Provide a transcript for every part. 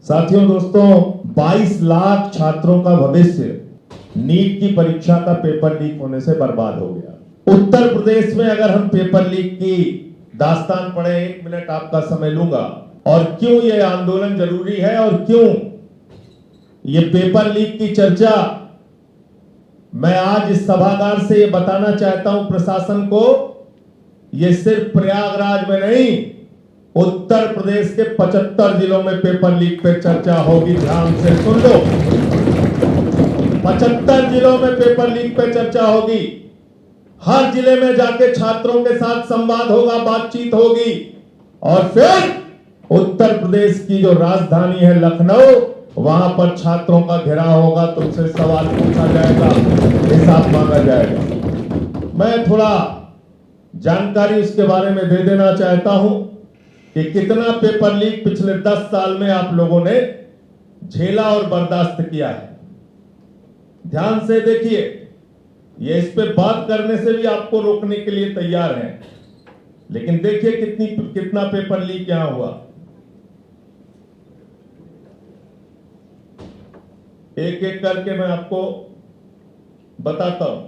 साथियों, दोस्तों, 22 लाख छात्रों का भविष्य नीट की परीक्षा का पेपर लीक होने से बर्बाद हो गया। उत्तर प्रदेश में अगर हम पेपर लीक की दास्तान पढ़े, 1 मिनट आपका समय लूंगा, और क्यों ये आंदोलन जरूरी है और क्यों ये पेपर लीक की चर्चा मैं आज इस सभागार से ये बताना चाहता हूं प्रशासन को। ये सिर्फ प्रयागराज में नहीं, उत्तर प्रदेश के 75 जिलों में पेपर लीक पे चर्चा होगी। ध्यान से सुन लो, 75 जिलों में पेपर लीक पे चर्चा होगी। हर जिले में जाके छात्रों के साथ संवाद होगा, बातचीत होगी, और फिर उत्तर प्रदेश की जो राजधानी है लखनऊ, वहां पर छात्रों का घेराव होगा, तुमसे सवाल पूछा जाएगा, हिसाब मांगा जाएगा। मैं थोड़ा जानकारी उसके बारे में दे देना चाहता हूं कि कितना पेपर लीक पिछले 10 साल में आप लोगों ने झेला और बर्दाश्त किया है। ध्यान से देखिए, ये इस पे बात करने से भी आपको रोकने के लिए तैयार हैं, लेकिन देखिए कितना पेपर लीक यहां हुआ। एक एक करके मैं आपको बताता हूं।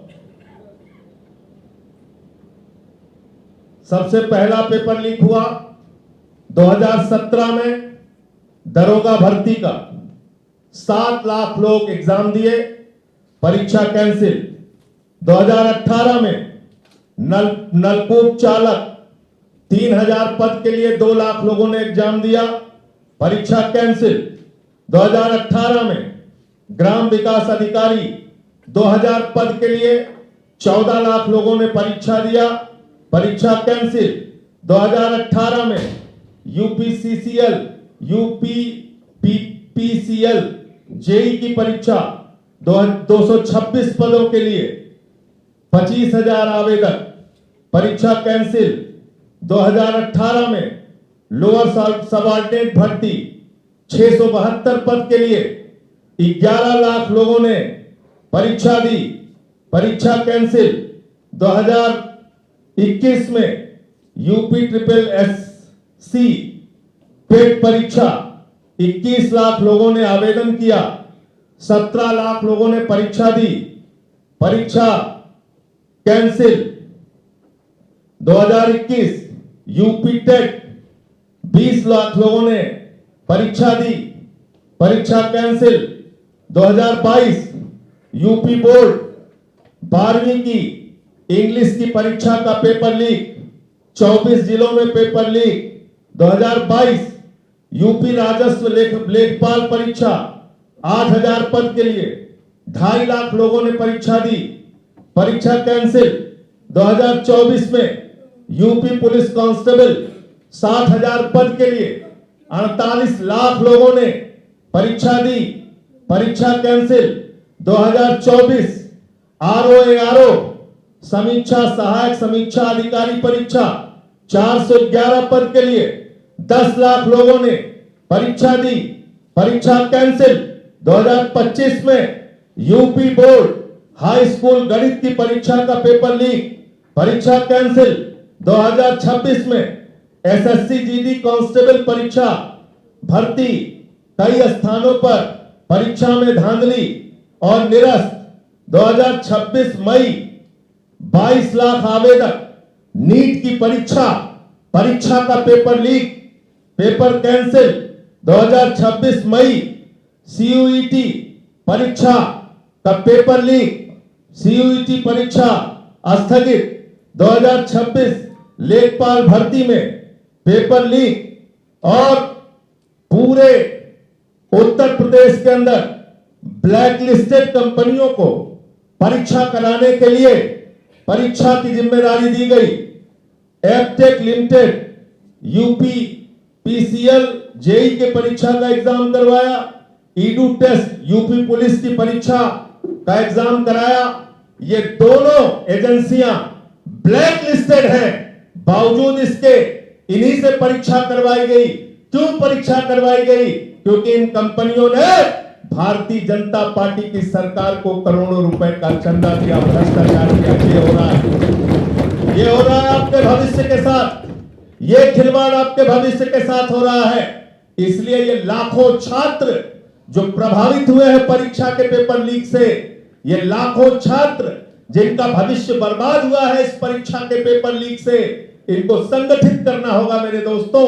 सबसे पहला पेपर लीक हुआ 2017 में दरोगा भर्ती का। 7 लाख लोग एग्जाम दिए, परीक्षा कैंसिल। 2018 में नलकूप चालक 3000 पद के लिए 2 लाख लोगों ने एग्जाम दिया, परीक्षा कैंसिल। 2018 में ग्राम विकास अधिकारी 2000 पद के लिए 14 लाख लोगों ने परीक्षा दिया, परीक्षा कैंसिल। 2018 में यूपीसीसीएल, यूपीपीसीएल जेई की परीक्षा 226 पदों के लिए 25,000 आवेदक, परीक्षा कैंसिल। 2018 में लोअर सबऑर्डिनेट भर्ती 672 पद के लिए 11 लाख लोगों ने परीक्षा दी, परीक्षा कैंसिल। 2021 में UPSSC पेट परीक्षा 21 लाख लोगों ने आवेदन किया, 17 लाख लोगों ने परीक्षा दी, परीक्षा कैंसिल। 2021 यूपी टेट 20 लाख लोगों ने परीक्षा दी, परीक्षा कैंसिल। 2022 यूपी बोर्ड 12वीं की इंग्लिश की परीक्षा का पेपर लीक, 24 जिलों में पेपर लीक। 2022 यूपी राजस्व लेखपाल परीक्षा 8000 पद के लिए 2.5 लाख लोगों ने परीक्षा दी, परीक्षा कैंसिल। 2024 में यूपी पुलिस कांस्टेबल 60,000 पद के लिए 48 लाख लोगों ने परीक्षा दी, परीक्षा कैंसिल। 2024 आरओ समीक्षा सहायक समीक्षा अधिकारी परीक्षा 411 पद के लिए 10 लाख लोगों ने परीक्षा दी, परीक्षा कैंसिल। 2025 में यूपी बोर्ड हाई स्कूल गणित की परीक्षा का पेपर लीक, परीक्षा कैंसिल। 2026 में एसएससी जीडी कांस्टेबल परीक्षा भर्ती, कई स्थानों पर परीक्षा में धांधली और निरस्त। 2026 मई 22 लाख आवेदक, नीट की परीक्षा का पेपर लीक, पेपर कैंसिल। 2026 मई सीयूईटी परीक्षा का पेपर लीक, सीयूईटी परीक्षा स्थगित। 2026 लेखपाल भर्ती में पेपर लीक, और पूरे उत्तर प्रदेश के अंदर ब्लैक लिस्टेड कंपनियों को परीक्षा कराने के लिए परीक्षा की जिम्मेदारी दी गई। एपटेक लिमिटेड यूपीपीसीएल जेई के परीक्षा का एग्जाम करवाया, ईडू टेस्ट यूपी पुलिस की परीक्षा का एग्जाम कराया। ये दोनों एजेंसियां ब्लैक लिस्टेड हैं, बावजूद इसके इन्हीं से परीक्षा करवाई गई। क्यों परीक्षा करवाई गई? क्योंकि इन कंपनियों ने भारतीय जनता पार्टी की सरकार को करोड़ों रुपए का चंदा दिया, भ्रष्टाचार किया। ये हो रहा है, ये हो रहा है आपके भविष्य के साथ, ये खिलवाड़ आपके भविष्य के साथ हो रहा है। इसलिए ये लाखों छात्र जो प्रभावित हुए हैं परीक्षा के पेपर लीक से, ये लाखों छात्र जिनका भविष्य बर्बाद हुआ है इस परीक्षा के पेपर लीक से, इनको संगठित करना होगा मेरे दोस्तों,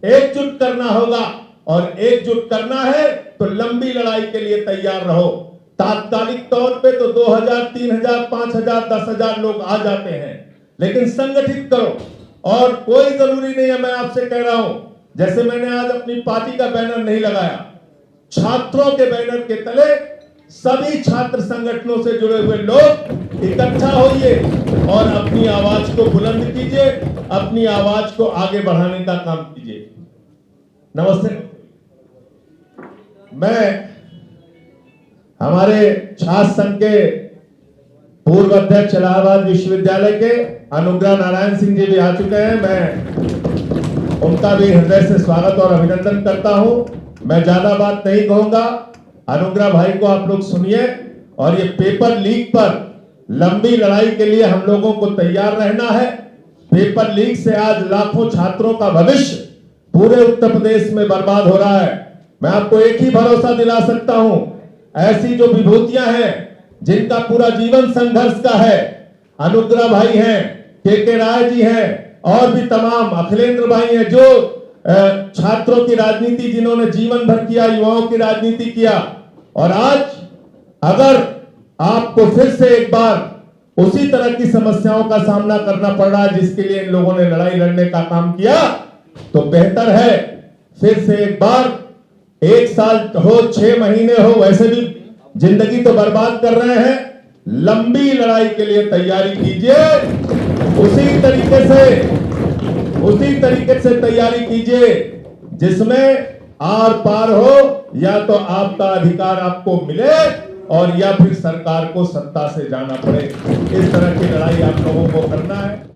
एकजुट करना होगा। और एकजुट करना है तो लंबी लड़ाई के लिए तैयार रहो। तात्कालिक तौर पे तो 2000, 3000, 5000, 10,000 लोग आ जाते हैं, लेकिन संगठित करो। और कोई जरूरी नहीं है, मैं आपसे कह रहा हूं, जैसे मैंने आज अपनी पार्टी का बैनर नहीं लगाया, छात्रों के बैनर के तले सभी छात्र संगठनों से जुड़े हुए लोग इकट्ठा होइए और अपनी आवाज को बुलंद कीजिए, अपनी आवाज को आगे बढ़ाने का काम कीजिए। नमस्ते। मैं हमारे छात्र संघ के पूर्व अध्यक्ष इलाहाबाद विश्वविद्यालय के अनुग्रह नारायण सिंह जी भी आ चुके हैं। मैं उनका भी हृदय से स्वागत और अभिनंदन करता हूं। मैं ज्यादा बात नहीं कहूंगा, अनुग्रह भाई को आप लोग सुनिए। और ये पेपर लीक पर लंबी लड़ाई के लिए हम लोगों को तैयार रहना है। पेपर लीक से आज लाखों छात्रों का भविष्य पूरे उत्तर प्रदेश में बर्बाद हो रहा है। मैं आपको एक ही भरोसा दिला सकता हूं, ऐसी जो विभूतियां हैं जिनका पूरा जीवन संघर्ष का है, अनुग्रह भाई हैं, के राय जी हैं, और भी तमाम अखिलेंद्र भाई हैं, जो छात्रों की राजनीति जिन्होंने जीवन भर किया, युवाओं की राजनीति किया। और आज अगर आपको फिर से एक बार उसी तरह की समस्याओं का सामना करना पड़ रहा है जिसके लिए इन लोगों ने लड़ाई लड़ने का काम किया, तो बेहतर है फिर से एक बार, 1 साल हो, 6 महीने हो, वैसे भी जिंदगी तो बर्बाद कर रहे हैं, लंबी लड़ाई के लिए तैयारी कीजिए। उसी तरीके से तैयारी कीजिए जिसमें आर पार हो, या तो आपका अधिकार आपको मिले और या फिर सरकार को सत्ता से जाना पड़े। इस तरह की लड़ाई आप लोगों को करना है।